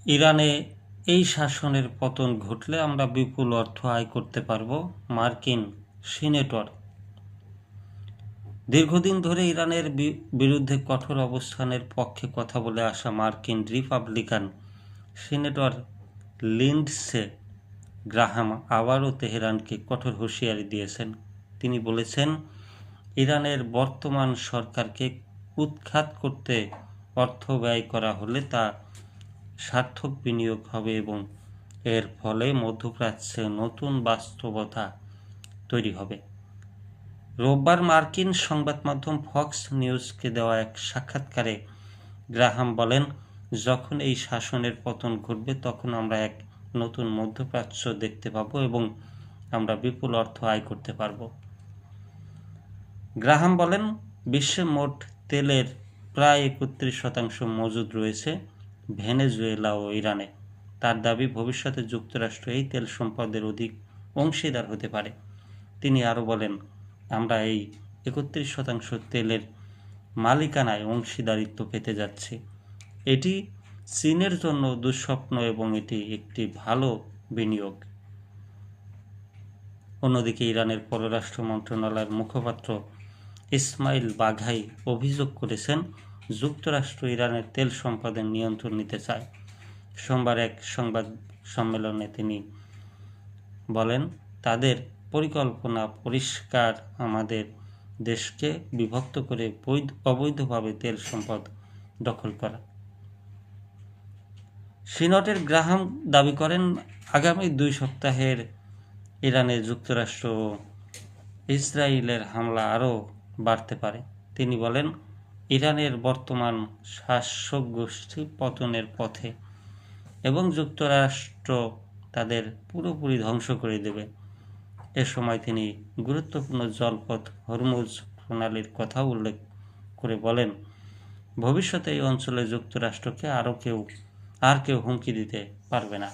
ইরানে এই শাসনের পতন ঘটলে আমরা বিপুল অর্থ আয় করতে পারব। মার্কিন সিনেটর। দীর্ঘদিন ধরে ইরানের বিরুদ্ধে কঠোর অবস্থানের পক্ষে কথা বলে আসা মার্কিন রিপাবলিকান সিনেটর লিন্ডসে গ্রাহাম আবারও তেহরানকে কঠোর হুঁশিয়ারি দিয়েছেন। তিনি বলেছেন, ইরানের বর্তমান সরকারকে উৎখাত করতে অর্থ ব্যয় করা হলে তা সার্থক বিনিয়োগ হবে এবং এর ফলে মধ্যপ্রাচ্যে নতুন বাস্তবতা তৈরি হবে। রোববার মার্কিন সংবাদ মাধ্যম ফক্স নিউজকে দেওয়া এক সাক্ষাৎকারে গ্রাহাম বলেন, যখন এই শাসনের পতন ঘটবে তখন আমরা এক নতুন মধ্যপ্রাচ্য দেখতে পাব এবং আমরা বিপুল অর্থ আয় করতে পারব। গ্রাহাম বলেন, বিশ্বে মোট তেলের প্রায় 31% মজুদ রয়েছে ভেনেজুয়েলা ও ইরানে। তার দাবি, ভবিষ্যতে যুক্তরাষ্ট্র এই তেল সম্পদের অধিক অংশীদার হতে পারে। তিনি আরও বলেন, আমরা এই 31% তেলের মালিকানায় অংশীদারিত্ব পেতে যাচ্ছি। এটি চীনের জন্য দুঃস্বপ্ন এবং এটি একটি ভালো বিনিয়োগ। অন্যদিকে ইরানের পররাষ্ট্র মন্ত্রণালয়ের মুখপাত্র ইসমাইল বাঘাই অভিযোগ করেছেন, যুক্তরাষ্ট্র ইরানের তেল সম্পদের নিয়ন্ত্রণ নিতে চায়। সোমবার এক সংবাদ সম্মেলনে তিনি বলেন, তাদের পরিকল্পনা পরিষ্কার, আমাদের দেশকে বিভক্ত করে অবৈধভাবে তেল সম্পদ দখল করা। সিনেটর গ্রাহাম দাবি করেন, আগামী 2 সপ্তাহের ইরানে যুক্তরাষ্ট্র ও ইসরায়েলের হামলা আরও বাড়তে পারে। তিনি বলেন, ইরানের বর্তমান শাসক গোষ্ঠী পতনের পথে এবং যুক্তরাষ্ট্র তাদের পুরোপুরি ধ্বংস করে দেবে। এ সময় তিনি গুরুত্বপূর্ণ জলপথ হরমুজ প্রণালীর কথা উল্লেখ করে বলেন, ভবিষ্যতে এই অঞ্চলে যুক্তরাষ্ট্রকে আর কেউ হুমকি দিতে পারবে না।